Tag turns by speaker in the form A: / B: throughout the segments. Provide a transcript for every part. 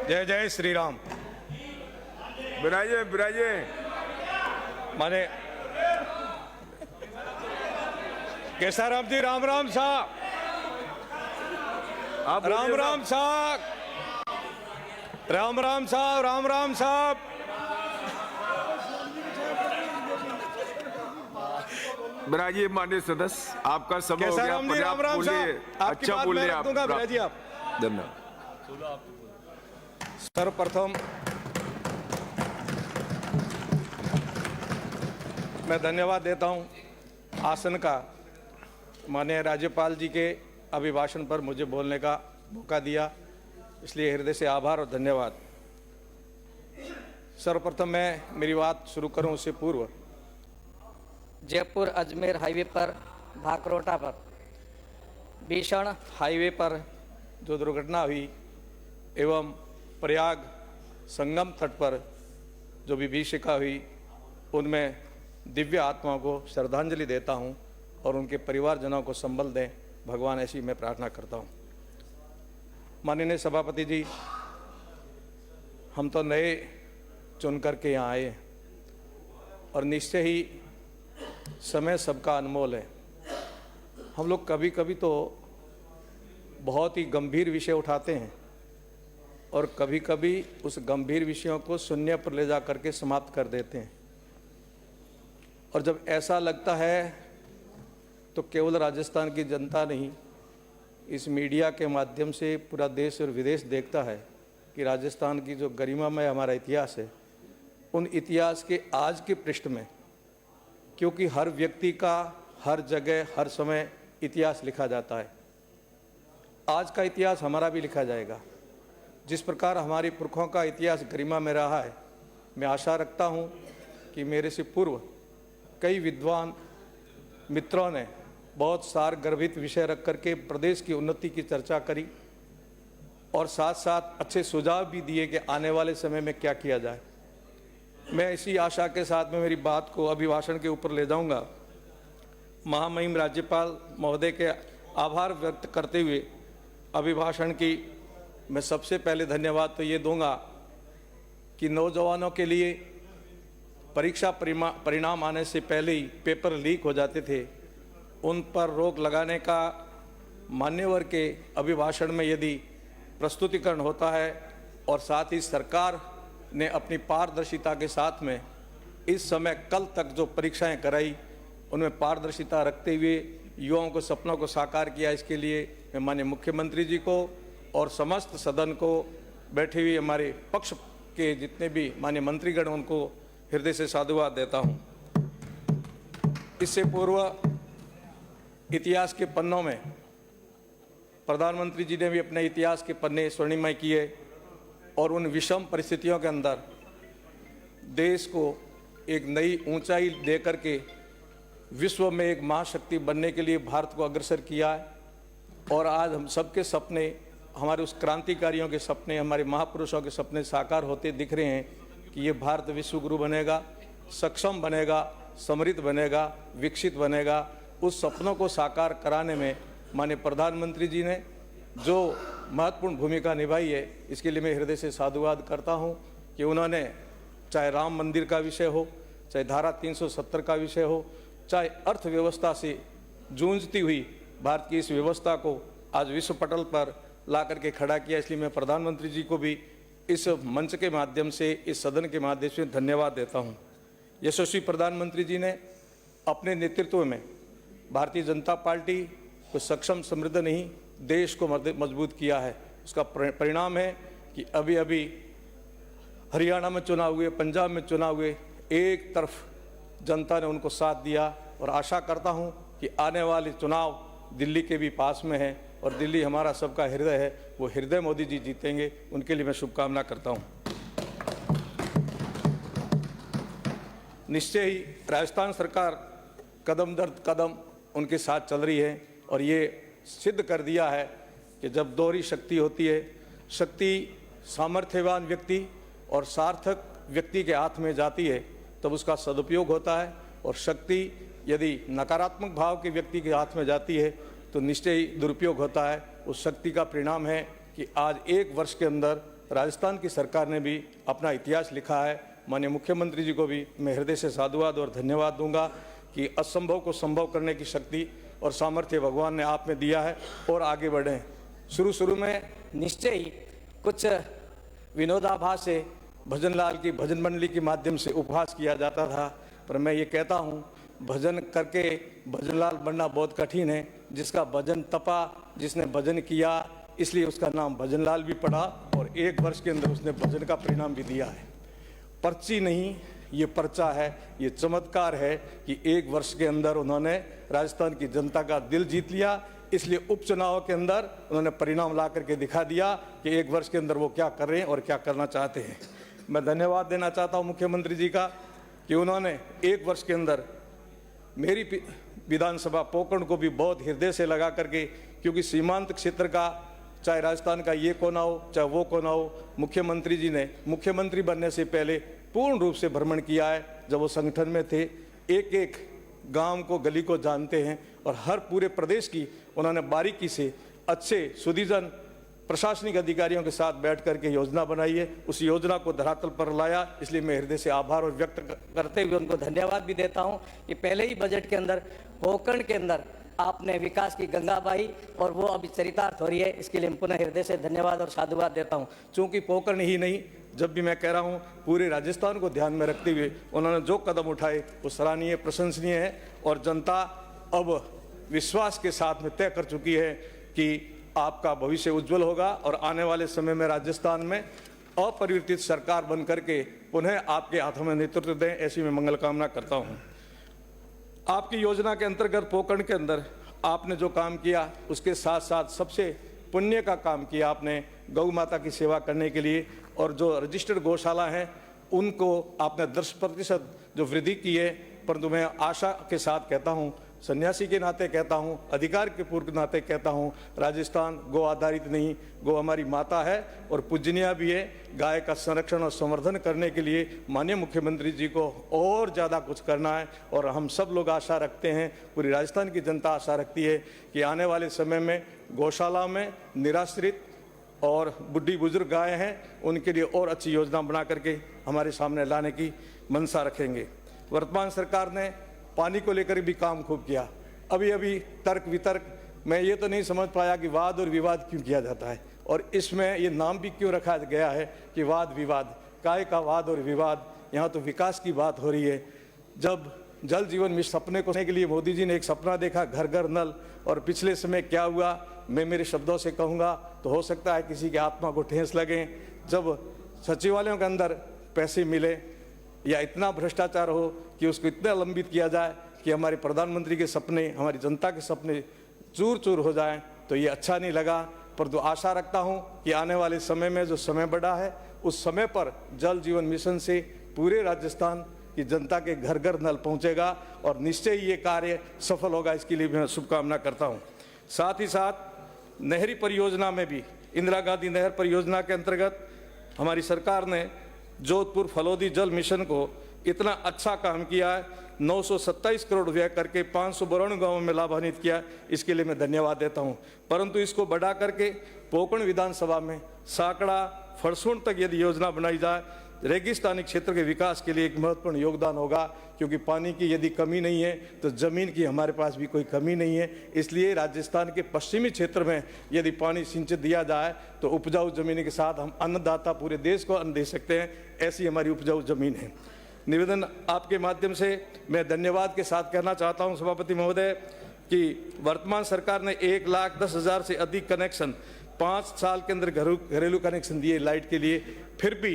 A: जय जय श्री राम।
B: बिराजे बिराजे।
A: माने केसाराम जी राम राम साहब, राम राम साहब, राम राम साहब, राम राम साहब।
B: बिराजे माननीय सदस्य, आपका समय हो गया।
A: केसाराम जी राम राम साहब, आपकी
B: अच्छा
A: बात
B: बोल
A: मैं
B: रहे
A: रख दूंगा
B: आप।
A: बिराजी आप।
B: धन्यवाद।
A: सर्वप्रथम मैं धन्यवाद देता हूं आसन का, माननीय राज्यपाल जी के अभिभाषण पर मुझे बोलने का मौका दिया, इसलिए हृदय से आभार और धन्यवाद। सर्वप्रथम मैं मेरी बात शुरू करूं उससे पूर्व
C: जयपुर अजमेर हाईवे पर भाकरोटा पर भीषण
A: हाईवे पर जो दुर्घटना हुई एवं प्रयाग संगम तट पर जो विभीषिका हुई, उनमें दिव्य आत्माओं को श्रद्धांजलि देता हूं और उनके परिवारजनों को संबल दें, भगवान ऐसी मैं प्रार्थना करता हूं। माननीय सभापति जी, हम तो नए चुन करके यहाँ आए और निश्चय ही समय सबका अनमोल है। हम लोग कभी कभी तो बहुत ही गंभीर विषय उठाते हैं और कभी कभी उस गंभीर विषयों को शून्य पर ले जा करके समाप्त कर देते हैं। और जब ऐसा लगता है तो केवल राजस्थान की जनता नहीं, इस मीडिया के माध्यम से पूरा देश और विदेश देखता है कि राजस्थान की जो गरिमामय हमारा इतिहास है, उन इतिहास के आज के पृष्ठ में, क्योंकि हर व्यक्ति का हर जगह हर समय इतिहास लिखा जाता है, आज का इतिहास हमारा भी लिखा जाएगा। जिस प्रकार हमारे पुरखों का इतिहास गरिमा में रहा है, मैं आशा रखता हूं कि मेरे से पूर्व कई विद्वान मित्रों ने बहुत सार गर्भित विषय रख करके प्रदेश की उन्नति की चर्चा करी और साथ साथ अच्छे सुझाव भी दिए कि आने वाले समय में क्या किया जाए। मैं इसी आशा के साथ में मेरी बात को अभिभाषण के ऊपर ले जाऊंगा। महामहिम राज्यपाल महोदय के आभार व्यक्त करते हुए अभिभाषण की मैं सबसे पहले धन्यवाद तो ये दूंगा कि नौजवानों के लिए परीक्षा परिणाम आने से पहले ही पेपर लीक हो जाते थे, उन पर रोक लगाने का मान्यवर के अभिभाषण में यदि प्रस्तुतिकरण होता है और साथ ही सरकार ने अपनी पारदर्शिता के साथ में इस समय कल तक जो परीक्षाएं कराई, उनमें पारदर्शिता रखते हुए युवाओं को सपनों को साकार किया, इसके लिए मैं माननीय मुख्यमंत्री जी को और समस्त सदन को, बैठे हुए हमारे पक्ष के जितने भी माननीय मंत्रीगण, उनको हृदय से साधुवाद देता हूं। इससे पूर्व इतिहास के पन्नों में प्रधानमंत्री जी ने भी अपने इतिहास के पन्ने स्वर्णिमय किए और उन विषम परिस्थितियों के अंदर देश को एक नई ऊंचाई दे करके विश्व में एक महाशक्ति बनने के लिए भारत को अग्रसर किया है। और आज हम सबके सपने, हमारे उस क्रांतिकारियों के सपने, हमारे महापुरुषों के सपने साकार होते दिख रहे हैं कि ये भारत विश्व गुरु बनेगा, सक्षम बनेगा, समृद्ध बनेगा, विकसित बनेगा। उस सपनों को साकार कराने में माननीय प्रधानमंत्री जी ने जो महत्वपूर्ण भूमिका निभाई है, इसके लिए मैं हृदय से साधुवाद करता हूं कि उन्होंने चाहे राम मंदिर का विषय हो, चाहे धारा 370 का विषय हो, चाहे अर्थव्यवस्था से जूझती हुई भारत की इस व्यवस्था को आज विश्व पटल पर ला करके खड़ा किया। इसलिए मैं प्रधानमंत्री जी को भी इस मंच के माध्यम से, इस सदन के माध्यम से धन्यवाद देता हूं। यशस्वी प्रधानमंत्री जी ने अपने नेतृत्व में भारतीय जनता पार्टी को सक्षम समृद्ध नहीं, देश को मजबूत किया है। उसका परिणाम है कि अभी अभी हरियाणा में चुनाव हुए, पंजाब में चुनाव हुए, एक तरफ जनता ने उनको साथ दिया और आशा करता हूं कि आने वाले चुनाव दिल्ली के भी पास में है और दिल्ली हमारा सबका हृदय है, वो हृदय मोदी जी जीतेंगे। उनके लिए मैं शुभकामना करता हूं। निश्चय ही राजस्थान सरकार कदम दर कदम उनके साथ चल रही है और ये सिद्ध कर दिया है कि जब दोहरी शक्ति होती है, शक्ति सामर्थ्यवान व्यक्ति और सार्थक व्यक्ति के हाथ में जाती है तब उसका सदुपयोग होता है, और शक्ति यदि नकारात्मक भाव के व्यक्ति के हाथ में जाती है तो निश्चय ही दुरुपयोग होता है। उस शक्ति का परिणाम है कि आज एक वर्ष के अंदर राजस्थान की सरकार ने भी अपना इतिहास लिखा है। माननीय मुख्यमंत्री जी को भी मैं हृदय से साधुवाद और धन्यवाद दूंगा कि असंभव को संभव करने की शक्ति और सामर्थ्य भगवान ने आप में दिया है और आगे बढ़ें। शुरू में
C: निश्चय ही कुछ विनोदाभास से
A: भजनलाल की भजन मंडली के माध्यम से उपहास किया जाता था, पर मैं ये कहता हूँ भजन करके भजनलाल बनना बहुत कठिन है। जिसका भजन तपा, जिसने भजन किया, इसलिए उसका नाम भजनलाल भी पड़ा और 1 वर्ष के अंदर उसने भजन का परिणाम भी दिया है। पर्ची नहीं, ये पर्चा है, ये चमत्कार है कि 1 वर्ष के अंदर उन्होंने राजस्थान की जनता का दिल जीत लिया। इसलिए उपचुनाव के अंदर उन्होंने परिणाम ला करके दिखा दिया कि 1 वर्ष के अंदर वो क्या कर रहे हैं और क्या करना चाहते हैं। मैं धन्यवाद देना चाहता हूं मुख्यमंत्री जी का कि उन्होंने 1 वर्ष के अंदर मेरी विधानसभा पोकरण को भी बहुत हृदय से लगा करके, क्योंकि सीमांत क्षेत्र का चाहे राजस्थान का ये कोना हो चाहे वो कोना हो, मुख्यमंत्री जी ने मुख्यमंत्री बनने से पहले पूर्ण रूप से भ्रमण किया है। जब वो संगठन में थे, एक गांव को गली को जानते हैं और हर पूरे प्रदेश की उन्होंने बारीकी से अच्छे सुधीजन प्रशासनिक अधिकारियों के साथ बैठ करके योजना बनाई है, उस योजना को धरातल पर लाया। इसलिए मैं हृदय से आभार और व्यक्त
C: करते हुए उनको धन्यवाद भी देता हूं कि पहले ही बजट के अंदर पोकरण के अंदर आपने विकास की गंगा बहाई और वो अभी चरितार्थ हो रही है। इसके लिए पुनः हृदय से धन्यवाद और साधुवाद देता हूं।
A: चूंकि पोकरण ही नहीं, जब भी मैं कह रहा हूं पूरे राजस्थान को ध्यान में रखते हुए उन्होंने जो कदम उठाए वो सराहनीय प्रशंसनीय है और जनता अब विश्वास के साथ में तय कर चुकी है कि आपका भविष्य उज्जवल होगा और आने वाले समय में राजस्थान में अपरिवर्तित सरकार बन करके पुनः आपके हाथों में नेतृत्व दें, ऐसी मैं मंगल कामना करता हूं। आपकी योजना के अंतर्गत पोकरण के अंदर आपने जो काम किया उसके साथ साथ सबसे पुण्य का काम किया आपने गौ माता की सेवा करने के लिए, और जो रजिस्टर्ड गौशाला हैं उनको आपने 10% जो वृद्धि की है। परंतु मैं आशा के साथ कहता हूं, सन्यासी के नाते कहता हूं, अधिकार के पूर्व के नाते कहता हूं, राजस्थान गौ आधारित नहीं, गौ हमारी माता है और पूजनीय भी है। गाय का संरक्षण और संवर्धन करने के लिए माननीय मुख्यमंत्री जी को और ज़्यादा कुछ करना है और हम सब लोग आशा रखते हैं, पूरी राजस्थान की जनता आशा रखती है कि आने वाले समय में गौशाला में निराश्रित और बुढ़ी बुजुर्ग गाय हैं उनके लिए और अच्छी योजना बना करके हमारे सामने लाने की मंशा रखेंगे। वर्तमान सरकार ने पानी को लेकर भी काम खूब किया। अभी तर्क वितर्क मैं ये तो नहीं समझ पाया कि वाद और विवाद क्यों किया जाता है और इसमें ये नाम भी क्यों रखा गया है कि वाद विवाद। काय का वाद और विवाद, यहाँ तो विकास की बात हो रही है। जब जल जीवन मिशन सपने को के लिए मोदी जी ने एक सपना देखा, घर घर नल, और पिछले समय क्या हुआ मैं मेरे शब्दों से कहूँगा तो हो सकता है किसी की आत्मा को ठेस लगे। जब सचिवालयों के अंदर पैसे मिले या इतना भ्रष्टाचार हो कि उसको इतना लंबित किया जाए कि हमारे प्रधानमंत्री के सपने, हमारी जनता के सपने चूर चूर हो जाएं, तो ये अच्छा नहीं लगा। परंतु आशा रखता हूं कि आने वाले समय में जो समय बढ़ा है उस समय पर जल जीवन मिशन से पूरे राजस्थान की जनता के घर घर नल पहुंचेगा और निश्चय ही ये कार्य सफल होगा। इसके लिए मैं शुभकामना करता हूं। साथ ही साथ नहरी परियोजना में भी इंदिरा गांधी नहर परियोजना के अंतर्गत हमारी सरकार ने जोधपुर फलोदी जल मिशन को इतना अच्छा काम किया है। 927 करोड़ व्यय करके 592 गांवों में लाभान्वित किया, इसके लिए मैं धन्यवाद देता हूं। परंतु इसको बढ़ा करके पोकरण विधानसभा में साकड़ा फरसुण तक यदि योजना बनाई जाए, रेगिस्तानी क्षेत्र के विकास के लिए एक महत्वपूर्ण योगदान होगा, क्योंकि पानी की यदि कमी नहीं है तो ज़मीन की हमारे पास भी कोई कमी नहीं है। इसलिए राजस्थान के पश्चिमी क्षेत्र में यदि पानी सिंचित दिया जाए तो उपजाऊ ज़मीन के साथ हम अन्नदाता पूरे देश को अन्न दे सकते हैं, ऐसी हमारी उपजाऊ ज़मीन है। निवेदन आपके माध्यम से मैं धन्यवाद के साथ कहना चाहता हूं सभापति महोदय कि वर्तमान सरकार ने 1,10,000 से अधिक कनेक्शन 5 साल के अंदर घरेलू कनेक्शन दिए लाइट के लिए। फिर भी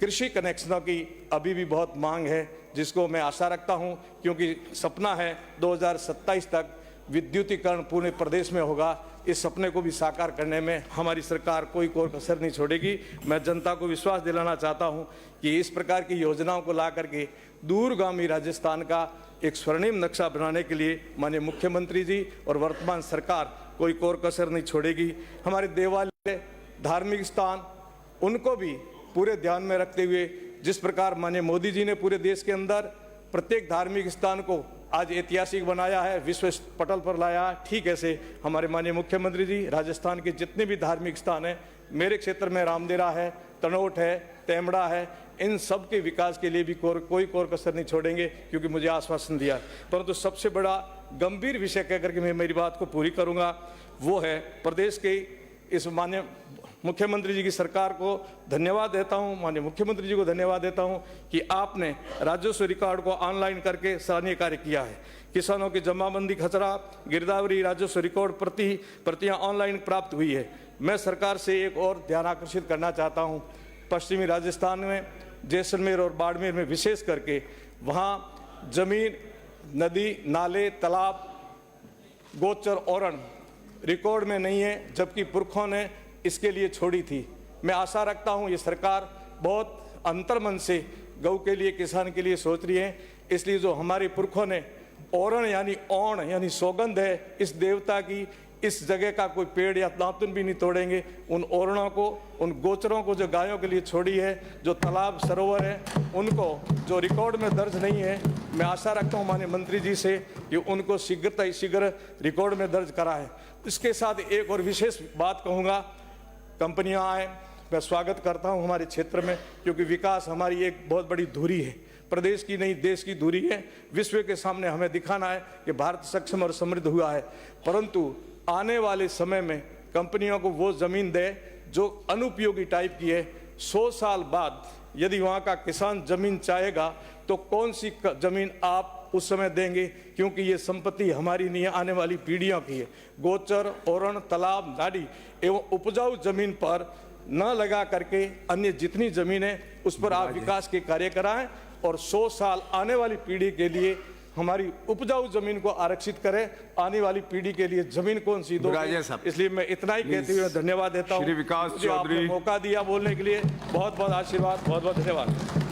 A: कृषि कनेक्शनों की अभी भी बहुत मांग है, जिसको मैं आशा रखता हूं, क्योंकि सपना है 2027 तक विद्युतीकरण पूरे प्रदेश में होगा। इस सपने को भी साकार करने में हमारी सरकार कोई कसर नहीं छोड़ेगी। मैं जनता को विश्वास दिलाना चाहता हूं कि इस प्रकार की योजनाओं को ला करके दूरगामी राजस्थान का एक स्वर्णिम नक्शा बनाने के लिए माननीय मुख्यमंत्री जी और वर्तमान सरकार कोई कसर नहीं छोड़ेगी। हमारे देवालय, धार्मिक स्थान, उनको भी पूरे ध्यान में रखते हुए जिस प्रकार माननीय मोदी जी ने पूरे देश के अंदर प्रत्येक धार्मिक स्थान को आज ऐतिहासिक बनाया है, विश्व पटल पर लाया है, ठीक ऐसे हमारे माननीय मुख्यमंत्री जी राजस्थान के जितने भी धार्मिक स्थान हैं मेरे क्षेत्र में रामदेरा है, तनोट है, तेमड़ा है, इन सब के विकास के लिए भी कोई कोर कसर नहीं छोड़ेंगे, क्योंकि मुझे आश्वासन दिया। परंतु सबसे बड़ा गंभीर विषय कहकर के मैं मेरी बात को पूरी करूंगा, वो है प्रदेश के इस माननीय मुख्यमंत्री जी की सरकार को धन्यवाद देता हूं, माननीय मुख्यमंत्री जी को धन्यवाद देता हूं कि आपने राजस्व रिकॉर्ड को ऑनलाइन करके सराहनीय कार्य किया है। किसानों की जमाबंदी खसरा, गिरदावरी, राजस्व रिकॉर्ड प्रतियां ऑनलाइन प्राप्त हुई है। मैं सरकार से एक और ध्यान आकर्षित करना चाहता हूं, पश्चिमी राजस्थान में जैसलमेर और बाड़मेर में विशेष करके वहाँ जमीन, नदी, नाले, तालाब, गोचर, ओरण रिकॉर्ड में नहीं है, जबकि पुरखों ने इसके लिए छोड़ी थी। मैं आशा रखता हूँ ये सरकार बहुत अंतर्मन से गौ के लिए, किसान के लिए सोच रही है। इसलिए जो हमारे पुरखों ने ओरण यानी ओण यानी सौगंध है इस देवता की, इस जगह का कोई पेड़ या दातुन भी नहीं तोड़ेंगे। उन ओरणों को, उन गोचरों को जो गायों के लिए छोड़ी है, जो तालाब सरोवर है, उनको जो रिकॉर्ड में दर्ज नहीं है, मैं आशा रखता हूँ माननीय मंत्री जी से कि उनको शीघ्र रिकॉर्ड में दर्ज कराएं। इसके साथ एक और विशेष बात कहूँगा, कंपनियां आए, मैं स्वागत करता हूं हमारे क्षेत्र में, क्योंकि विकास हमारी एक बहुत बड़ी धुरी है, प्रदेश की नहीं देश की धुरी है। विश्व के सामने हमें दिखाना है कि भारत सक्षम और समृद्ध हुआ है, परंतु आने वाले समय में कंपनियों को वो जमीन दे जो अनुपयोगी टाइप की है। 100 साल बाद यदि वहाँ का किसान जमीन चाहेगा तो कौन सी जमीन आप उस समय देंगे, क्योंकि ये संपत्ति हमारी नहीं है, आने वाली पीढ़ियों की है। गोचर, ओरण, तालाब, नाली एवं उपजाऊ जमीन पर न लगा करके अन्य जितनी जमीन है उस पर आप विकास के कार्य कराएं और 100 साल आने वाली पीढ़ी के लिए हमारी उपजाऊ जमीन को आरक्षित करें। आने वाली पीढ़ी के लिए जमीन कौन सी दो, इसलिए मैं इतना ही कहते हुए धन्यवाद देता हूँ।
B: श्री विकास चौधरी,
A: मौका दिया बोलने के लिए बहुत बहुत आशीर्वाद, बहुत बहुत धन्यवाद।